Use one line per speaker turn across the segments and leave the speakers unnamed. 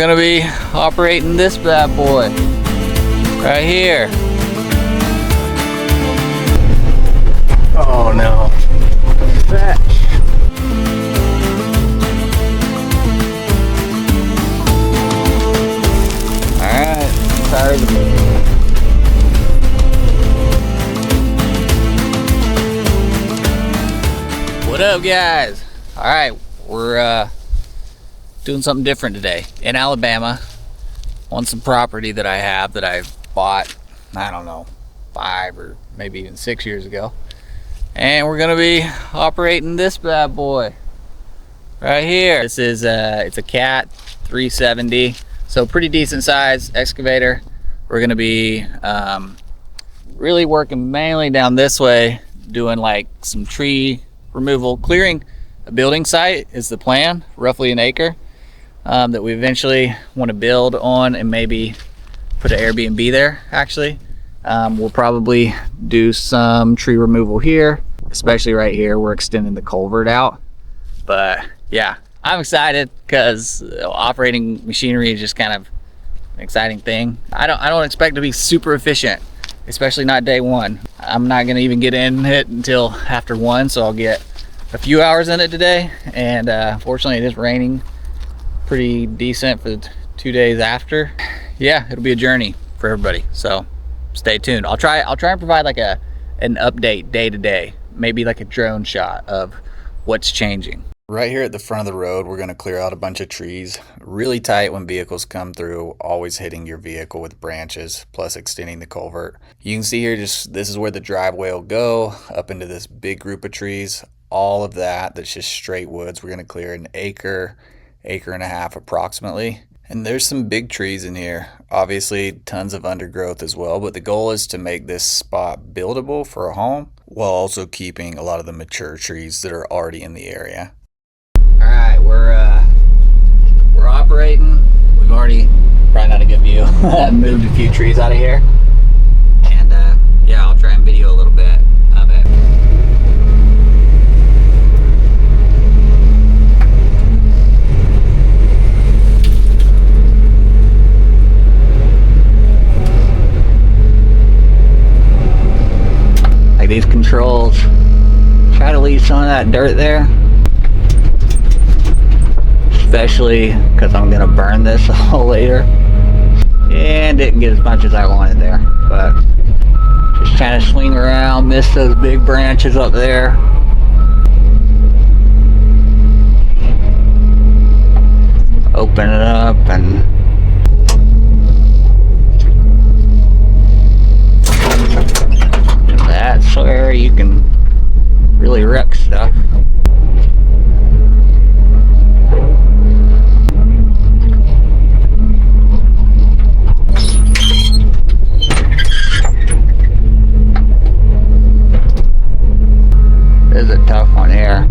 Gonna be operating this bad boy right here. Oh no. Fetch. Alright, tired of it. What up, guys? Alright, we're doing something different today in Alabama on some property that I have that I bought, I don't know, 5 or maybe even 6 years ago. And we're gonna be operating this bad boy right here. This is it's a Cat 370, so pretty decent size excavator. We're gonna be really working mainly down this way, doing like some tree removal, clearing a building site is the plan, roughly an acre, that we eventually want to build on and maybe put an Airbnb there. Actually, we'll probably do some tree removal here, especially right here. We're extending the culvert out, but yeah, I'm excited because operating machinery is just kind of an exciting thing. I don't expect to be super efficient, especially not day one. I'm not gonna even get in it until after 1, so I'll get a few hours in it today. And fortunately it is raining pretty decent for the 2 days after. Yeah, it'll be a journey for everybody, so stay tuned. I'll try and provide like an update day to day, maybe like a drone shot of what's changing. Right here at the front of the road, we're gonna clear out a bunch of trees, really tight when vehicles come through, always hitting your vehicle with branches, plus extending the culvert. You can see here, just this is where the driveway will go, up into this big group of trees. All of that's just straight woods. We're gonna clear an acre and a half approximately. And there's some big trees in here, obviously tons of undergrowth as well, but the goal is to make this spot buildable for a home while also keeping a lot of the mature trees that are already in the area. All right, we're operating. We've already, probably not a good view, moved a few trees out of here. And yeah, I'll try and video a little bit of it. Like these controls, try to leave some of that dirt there. Especially because I'm gonna burn this all later, and didn't get as much as I wanted there, but just trying to swing around, miss those big branches up there. Open it up, and that's where you can really wreck stuff. This is a tough one here.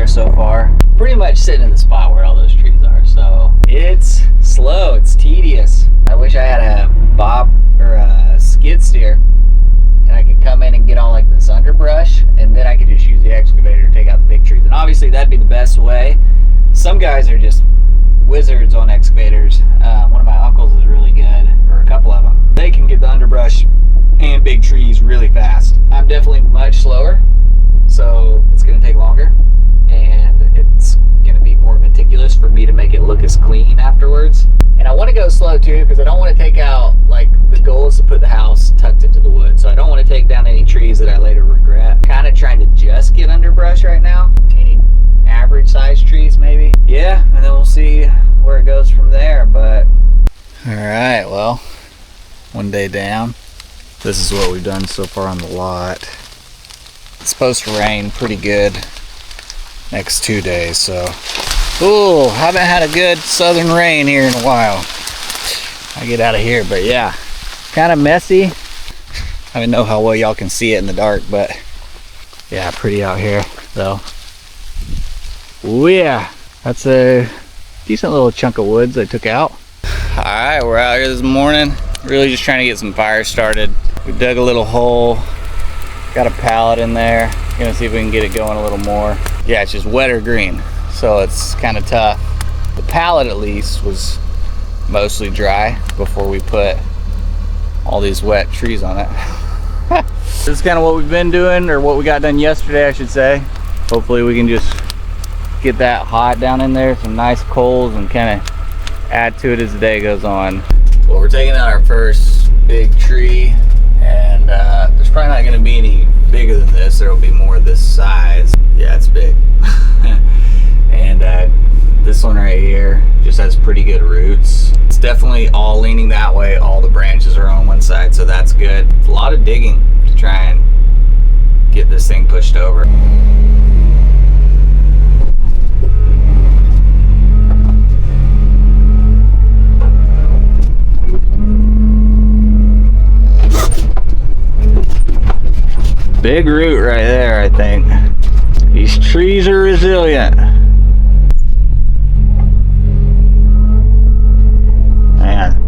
So far, pretty much sitting in the spot where all those trees are, so it's slow, it's tedious. I wish I had a bob or a skid steer and I could come in and get all like this underbrush, and then I could just use the excavator to take out the big trees, and obviously that'd be the best way. Some guys are just wizards on excavators. One of my uncles is really good, or a couple of them. They can get the underbrush and big trees really fast. I'm definitely much slower, so it's going to take longer, and it's going to be more go slow too, because I don't want to take out, like, the goal is to put the house tucked into the woods, so I don't want to take down any trees that I later regret. Kind of trying to just get underbrush right now. Any average sized trees maybe. Yeah, and then we'll see where it goes from there. But all right, well, one day down. This is what we've done so far on the lot. It's supposed to rain pretty good next 2 days, so ooh, haven't had a good southern rain here in a while. I get out of here, but yeah, kind of messy. I don't know how well y'all can see it in the dark, but yeah, pretty out here though. Oh yeah, that's a decent little chunk of woods I took out. All right, we're out here this morning, really just trying to get some fires started. We dug a little hole, got a pallet in there, gonna see if we can get it going a little more. Yeah, it's just wet or green, so it's kind of tough. The pallet at least was mostly dry before we put all these wet trees on it. This is kind of what we've been doing, or what we got done yesterday, I should say. Hopefully we can just get that hot down in there, some nice coals, and kind of add to it as the day goes on. Well, we're taking out our first big tree, and there's probably not going to be any bigger than this. There will be more this size. Yeah, it's big. And this one right here just has pretty good roots. It's definitely all leaning that way. All the branches are on one side, so that's good. It's a lot of digging to try and get this thing pushed over. Big root right there, I think. These trees are resilient. Man.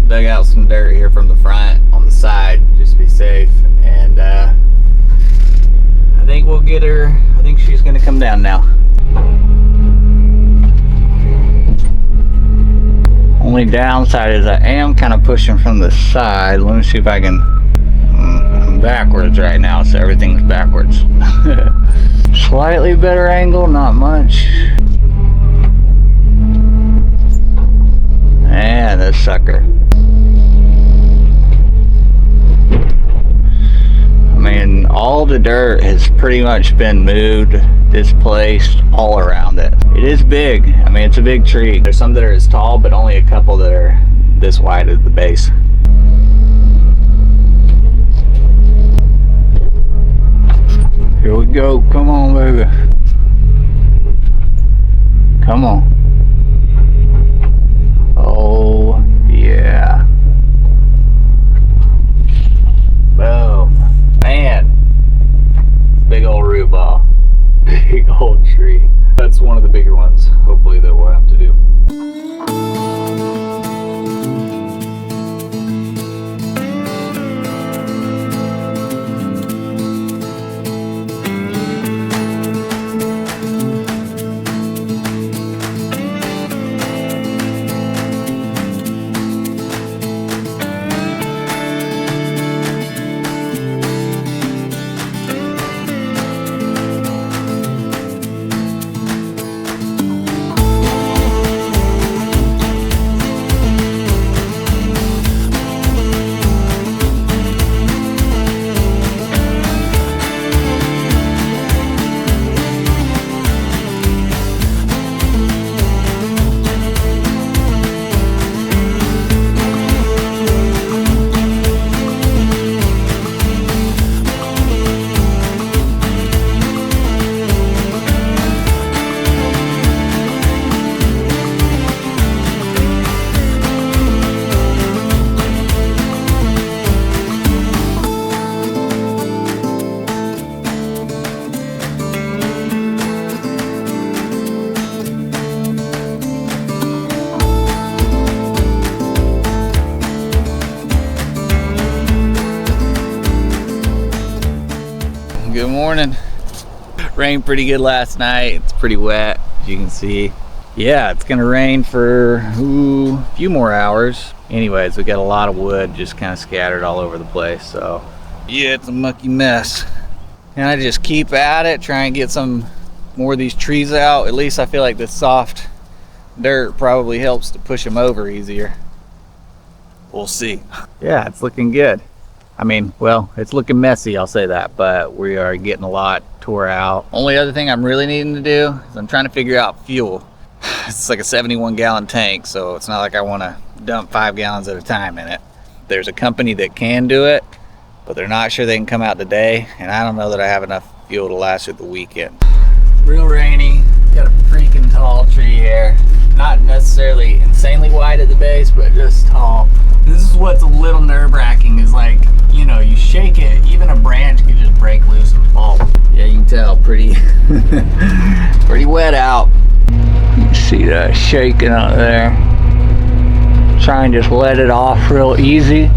Dug out some dirt here from the front on the side just to be safe, and I think we'll get her. I think she's gonna come down now. Only downside is I am kind of pushing from the side. Let me see if I can. I'm backwards right now, so everything's backwards. Slightly better angle, not much. And this sucker. I mean, all the dirt has pretty much been moved, displaced all around it. It is big. I mean, it's a big tree. There's some that are as tall, but only a couple that are this wide at the base. Here we go. Come on, baby. Come on. Oh, yeah. Boom. Man. Big old root ball. Big old tree. That's one of the bigger ones, hopefully, that we'll have to do. morning. Rained pretty good last night. It's pretty wet, as you can see. Yeah, it's gonna rain for a few more hours. Anyways, we got a lot of wood just kind of scattered all over the place, so yeah, it's a mucky mess. And I just keep at it, try and get some more of these trees out. At least I feel like the soft dirt probably helps to push them over easier. We'll see. Yeah, it's looking good. I mean, well, it's looking messy, I'll say that, but we are getting a lot tore out. Only other thing I'm really needing to do is I'm trying to figure out fuel. It's like a 71-gallon tank, so it's not like I want to dump 5 gallons at a time in it. There's a company that can do it, but they're not sure they can come out today, and I don't know that I have enough fuel to last through the weekend. Real rainy. Got a freaking tall tree here. Not necessarily insanely wide at the base, but just tall. This is what's a little nerve-wracking, is like, you know, you shake it, even a branch could just break loose and fall. Yeah, you can tell, pretty pretty wet out. You can see that shaking out there. Try and just let it off real easy.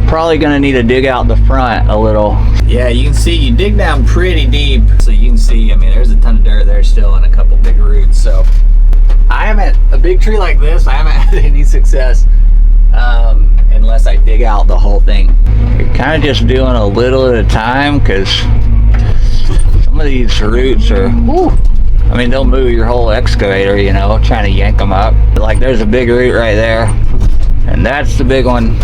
Probably gonna need to dig out the front a little. Yeah, you can see you dig down pretty deep, so you can see, I mean, there's a ton of dirt there still and a couple big roots. So I haven't, a big tree like this, I haven't had any success unless I dig out the whole thing. You're kind of just doing a little at a time, because some of these roots are, I mean, they'll move your whole excavator, you know, trying to yank them up. Like, there's a big root right there, and that's the big one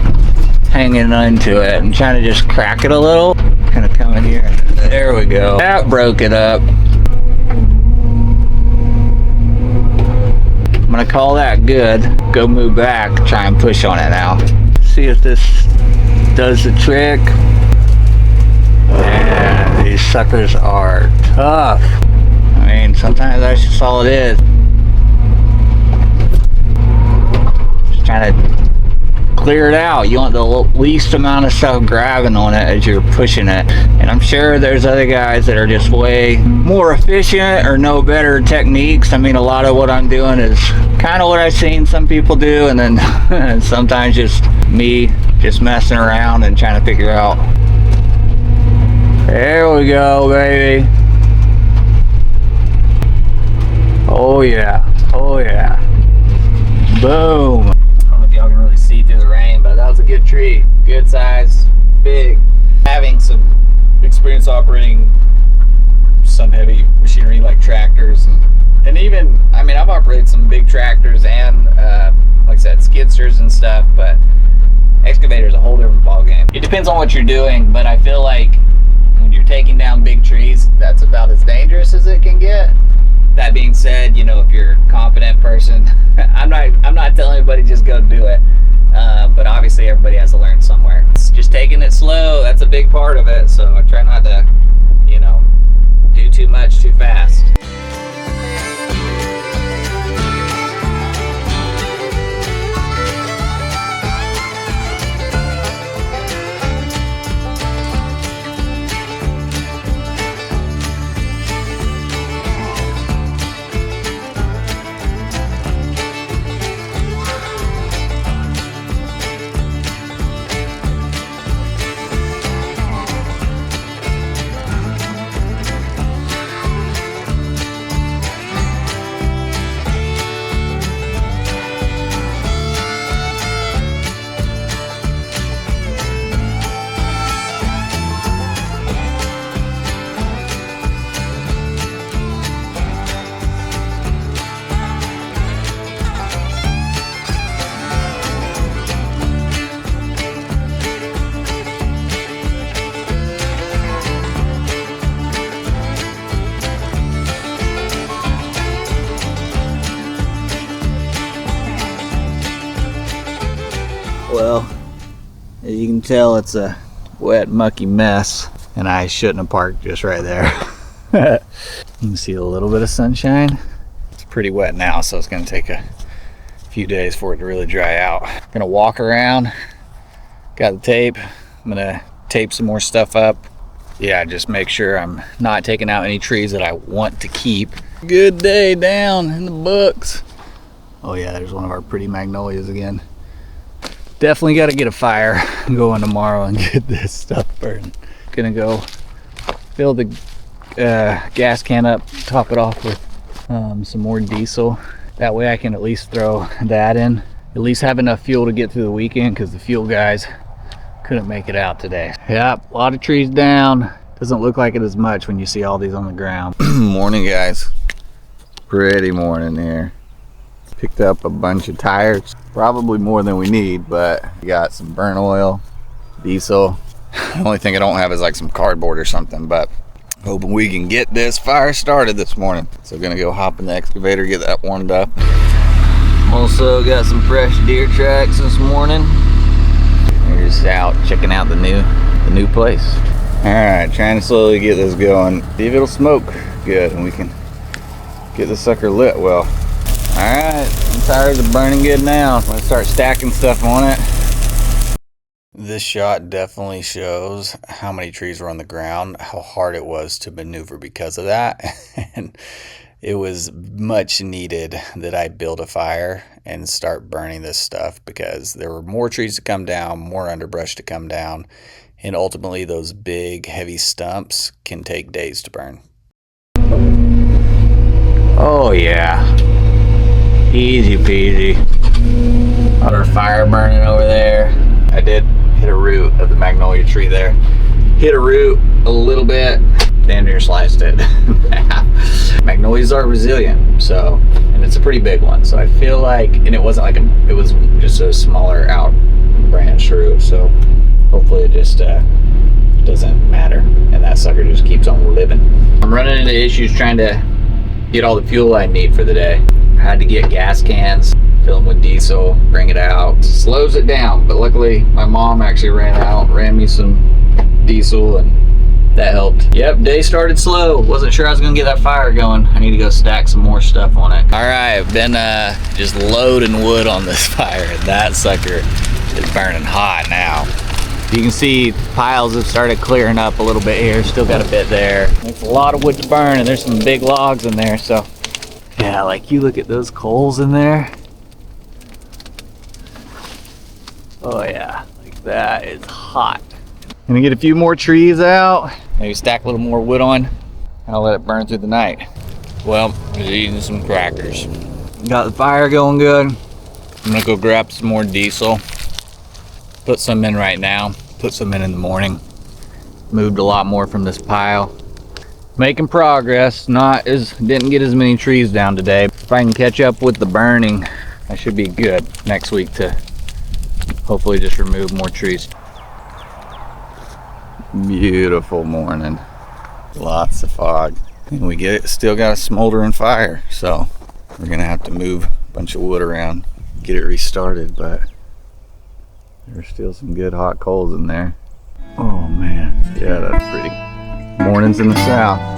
hanging onto it. I'm trying to just crack it a little. Kind of come in here. There we go. That broke it up. I'm gonna call that good. Go move back, try and push on it now. See if this does the trick. Yeah, these suckers are tough. I mean, sometimes that's just all it is. Just trying to clear it out. You want the least amount of stuff grabbing on it as you're pushing it. And I'm sure there's other guys that are just way more efficient or know better techniques. I mean, a lot of what I'm doing is kind of what I've seen some people do, and then sometimes just me just messing around and trying to figure out. There we go, baby. Oh yeah, oh yeah. Boom. I don't know if y'all can really see through the rain, but that was a good tree. Good size, big. Having some experience operating some heavy machinery like tractors and even, I mean, I've operated some big tractors and like I said, skidsters and stuff, but excavator is a whole different ballgame. It depends on what you're doing, but I feel like when you're taking down big trees, that's about as dangerous as it can get. That being said, you know, if you're a competent person, I'm not telling anybody just go do it, but obviously everybody has to learn somewhere. It's just taking it slow, that's a big part of it, so I try not to, you know, do too much too fast. Well, as you can tell, it's a wet, mucky mess, and I shouldn't have parked just right there. You can see a little bit of sunshine. It's pretty wet now, so it's going to take a few days for it to really dry out. I'm going to walk around. Got the tape. I'm going to tape some more stuff up. Yeah, just make sure I'm not taking out any trees that I want to keep. Good day down in the books. Oh yeah, there's one of our pretty magnolias again. Definitely got to get a fire going tomorrow and get this stuff burned. Gonna go fill the gas can up, top it off with some more diesel. That way I can at least throw that in, at least have enough fuel to get through the weekend, because the fuel guys couldn't make it out today. Yep, a lot of trees down. Doesn't look like it as much when you see all these on the ground. Morning, guys. Pretty morning here. Picked up a bunch of tires, probably more than we need, but we got some burn oil, diesel. The only thing I don't have is like some cardboard or something, but hoping we can get this fire started this morning. So gonna go hop in the excavator, get that warmed up. Also got some fresh deer tracks this morning. We're just out checking out the new place. All right, trying to slowly get this going. See if it'll smoke good and we can get the sucker lit well. All right, the tires are burning good now. I'm gonna start stacking stuff on it. This shot definitely shows how many trees were on the ground, how hard it was to maneuver because of that. And it was much needed that I build a fire and start burning this stuff, because there were more trees to come down, more underbrush to come down, and ultimately those big heavy stumps can take days to burn. Oh yeah, easy peasy. Got our fire burning over there. I did hit a root of the magnolia tree there. Hit a root a little bit, damn near sliced it. Magnolias are resilient, so, and it's a pretty big one. So I feel like, and it wasn't like it was just a smaller out branch root. So hopefully it just doesn't matter, and that sucker just keeps on living. I'm running into issues trying to get all the fuel I need for the day. I had to get gas cans, fill them with diesel, bring it out. Slows it down, but luckily my mom actually ran me some diesel, and that helped. Yep, day started slow. Wasn't sure I was gonna get that fire going. I need to go stack some more stuff on it. All right, I've been just loading wood on this fire, and that sucker is burning hot now. You can see piles have started clearing up a little bit here. Still got a bit there. There's a lot of wood to burn, and there's some big logs in there. So yeah, like you look at those coals in there. Oh yeah, like that is hot. Gonna get a few more trees out, maybe stack a little more wood on, and I'll let it burn through the night. Well, just eating some crackers. Got the fire going good. I'm gonna go grab some more diesel. Put some in right now, put some in the morning. Moved a lot more from this pile. Making progress, didn't get as many trees down today. If I can catch up with the burning, I should be good next week to hopefully just remove more trees. Beautiful morning. Lots of fog. And we still got a smoldering fire, so we're gonna have to move a bunch of wood around, get it restarted, but there's still some good hot coals in there. Oh man, yeah, that's pretty. Mornings in the south.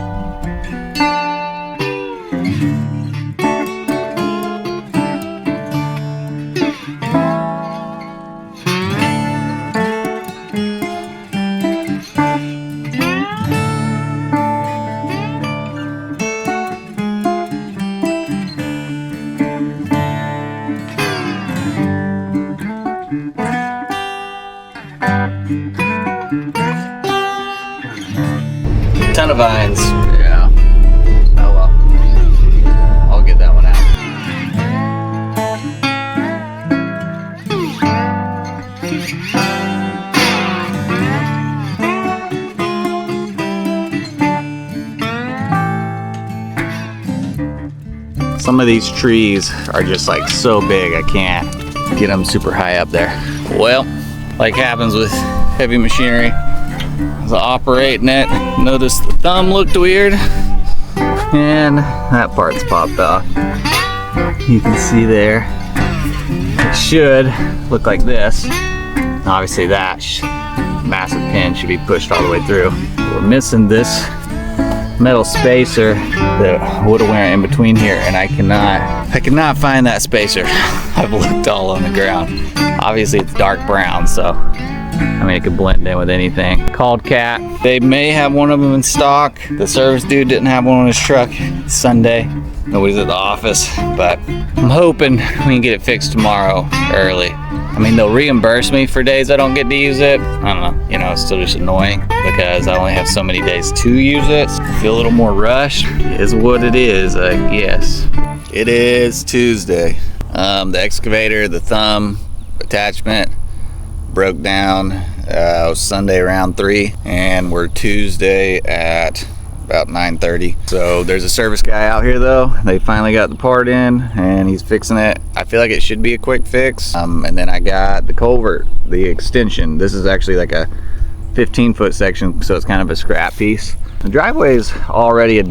Ton of vines. Yeah. Oh well. I'll get that one out. Some of these trees are just like so big I can't get them super high up there. Well, like happens with heavy machinery, as I operating it, noticed the thumb looked weird and that part's popped off. You can see there, it should look like this. Obviously that massive pin should be pushed all the way through. We're missing this metal spacer that would have went in between here, and I cannot find that spacer. I've looked all on the ground. Obviously it's dark brown, so I mean, it could blend in with anything. Called Cat. They may have one of them in stock. The service dude didn't have one on his truck. It's Sunday. Nobody's at the office, but I'm hoping we can get it fixed tomorrow early. I mean, they'll reimburse me for days I don't get to use it. I don't know, you know, it's still just annoying because I only have so many days to use it. I feel a little more rushed. It is what it is, I guess. It is Tuesday. The excavator, the thumb attachment broke down Sunday around 3, and we're Tuesday at about 9:30. So there's a service guy out here though. They finally got the part in and he's fixing it. I feel like it should be a quick fix. And then I got the culvert, the extension. This is actually like a 15-foot section, so it's kind of a scrap piece. The driveway is already a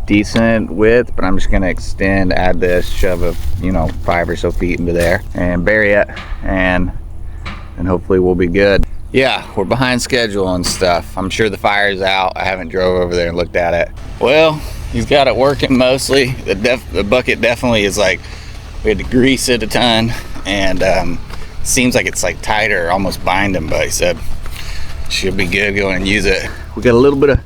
decent width, but I'm just gonna extend, add this, shove a 5 or so feet into there and bury it, and hopefully we'll be good. Yeah, we're behind schedule and stuff. I'm sure the fire's out. I haven't drove over there and looked at it. Well, he's got it working mostly. The bucket definitely is like, we had to grease it a ton, and seems like it's like tighter, almost binding, but he said should be good. Go and use it. We got a little bit of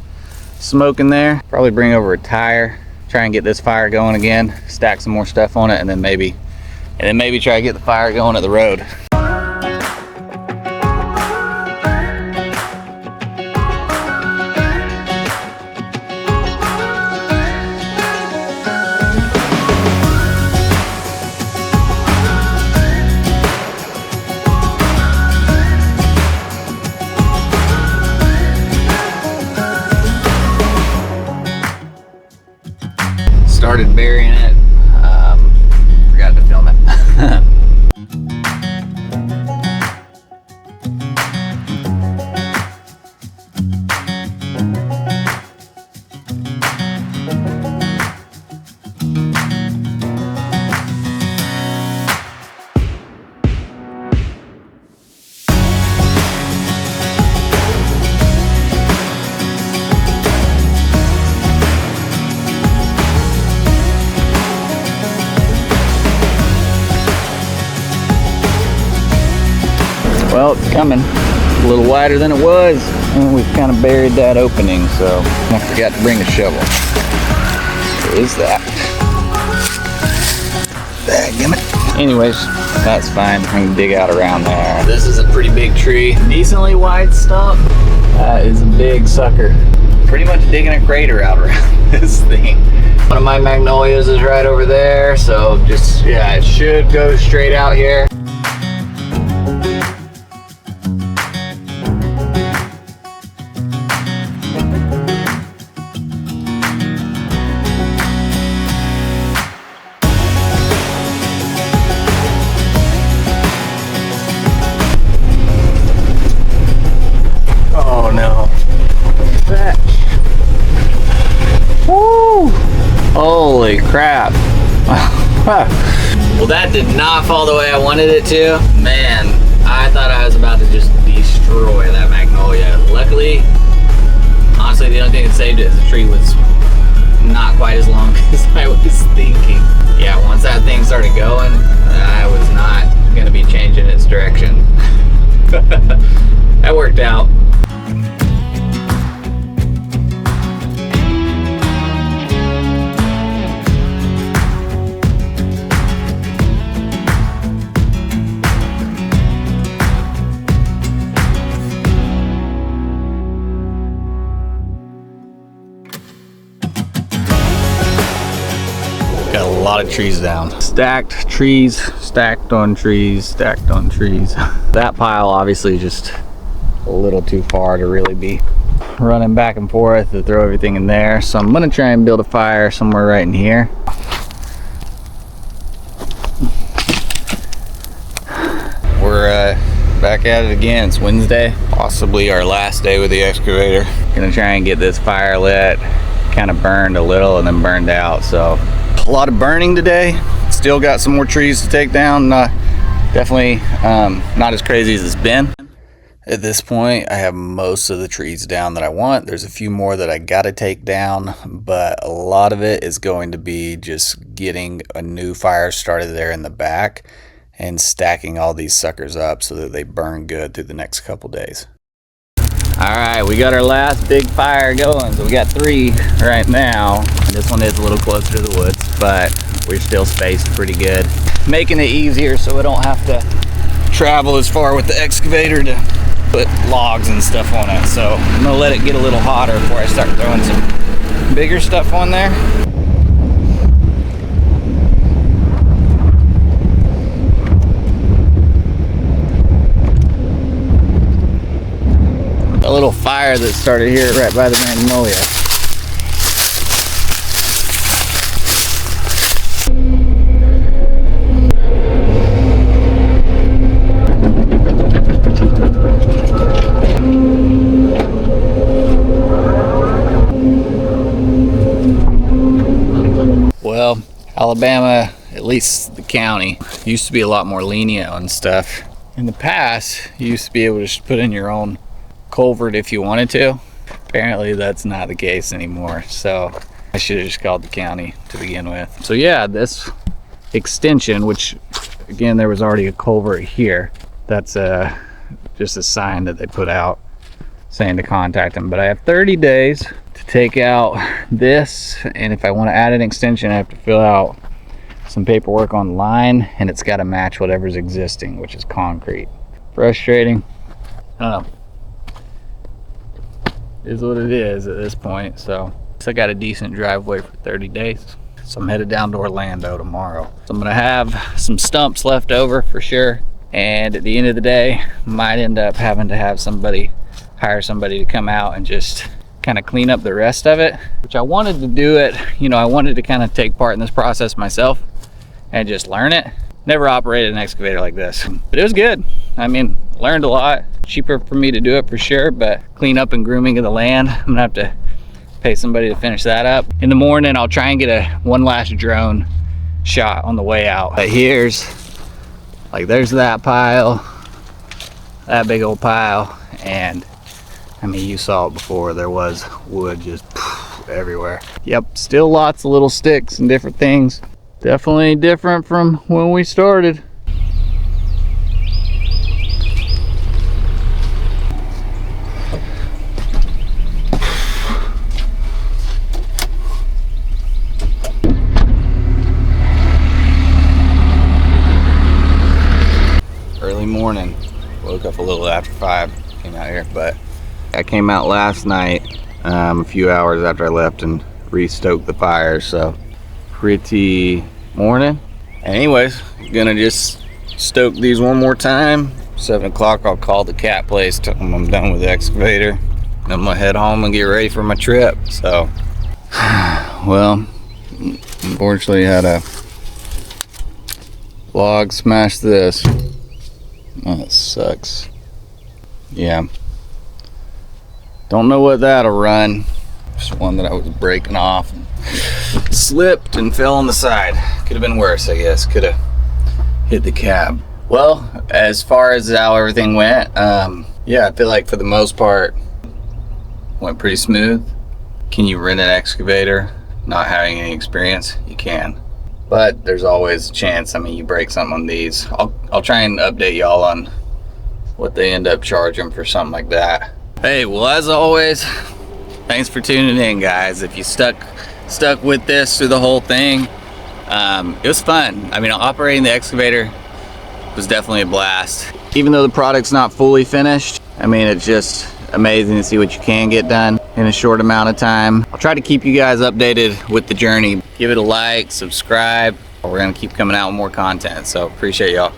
smoke in there. Probably bring over a tire, try and get this fire going again, stack some more stuff on it, and then maybe try to get the fire going at the road. Started burying it, forgot to film it. Well, it's coming a little wider than it was, and we've kind of buried that opening, so I forgot to bring a shovel. There is that. Daggum it. Anyways, that's fine. I can dig out around there. This is a pretty big tree. Decently wide stump. That is a big sucker. Pretty much digging a crater out around this thing. One of my magnolias is right over there, so just, yeah, it should go straight out here. Holy crap. Well, that did not fall the way I wanted it to. Man, I thought I was about to just destroy that magnolia. Luckily, honestly, the only thing that saved it is the tree was not quite as long as I was thinking. Yeah, once that thing started going, I was not going to be changing its direction. That worked out. Got a lot of trees down. Stacked trees, stacked on trees, stacked on trees. That pile obviously just a little too far to really be running back and forth to throw everything in there. So I'm gonna try and build a fire somewhere right in here. We're back at it again. It's Wednesday, possibly our last day with the excavator. Gonna try and get this fire lit. Kind of burned a little and then burned out, so a lot of burning today. Still got some more trees to take down. Definitely not as crazy as it's been. At this point, I have most of the trees down that I want. There's a few more that I gotta take down, but a lot of it is going to be just getting a new fire started there in the back and stacking all these suckers up so that they burn good through the next couple days. All right, we got our last big fire going. So we got 3 right now. This one is a little closer to the woods, but we're still spaced pretty good. Making it easier so we don't have to travel as far with the excavator to put logs and stuff on it. So I'm gonna let it get a little hotter before I start throwing some bigger stuff on there. A little fire that started here right by the Magnolia. Well, Alabama, at least the county, used to be a lot more lenient on stuff. In the past, you used to be able to just put in your own culvert if you wanted to. Apparently that's not the case anymore, so I should have just called the county to begin with. So yeah, this extension, which again there was already a culvert here, that's just a sign that they put out saying to contact them. But I have 30 days to take out this, and if I want to add an extension I have to fill out some paperwork online, and it's got to match whatever's existing, which is concrete. Frustrating. I don't know. Is what it is at this point. So I got a decent driveway for 30 days, so I'm headed down to Orlando tomorrow. So I'm gonna have some stumps left over for sure, and at the end of the day might end up having to have hire somebody to come out and just kind of clean up the rest of it, which I wanted to do it, you know, I wanted to kind of take part in this process myself and just learn it. Never operated an excavator like this, but it was good. I mean, learned a lot. Cheaper for me to do it for sure, but clean up and grooming of the land, I'm gonna have to pay somebody to finish that up. In the morning, I'll try and get one last drone shot on the way out. But there's that pile, that big old pile, and I mean, you saw it before, there was wood just everywhere. Yep, still lots of little sticks and different things. Definitely different from when we started. Early morning, woke up a little after 5, came out here, but I came out last night a few hours after I left and re-stoked the fire, so pretty morning. Anyways, gonna just stoke these one more time. 7 o'clock I'll call the cat place, tell them I'm done with the excavator. Then I'm gonna head home and get ready for my trip. So well, unfortunately had a log smash this. Oh, that sucks. Yeah, don't know what that'll run. Just one that I was breaking off and slipped and fell on the side. Could have been worse, I guess. Could have hit the cab. Well, as far as how everything went, yeah, I feel like for the most part went pretty smooth. Can you rent an excavator not having any experience? You can, but there's always a chance. I mean, you break something on these. I'll try and update y'all on what they end up charging for something like that. Hey, well, as always, thanks for tuning in, guys. If you stuck with this through the whole thing, it was fun. I mean, operating the excavator was definitely a blast. Even though the product's not fully finished, I mean, it's just amazing to see what you can get done in a short amount of time. I'll try to keep you guys updated with the journey. Give it a like, subscribe. We're gonna keep coming out with more content, so appreciate y'all.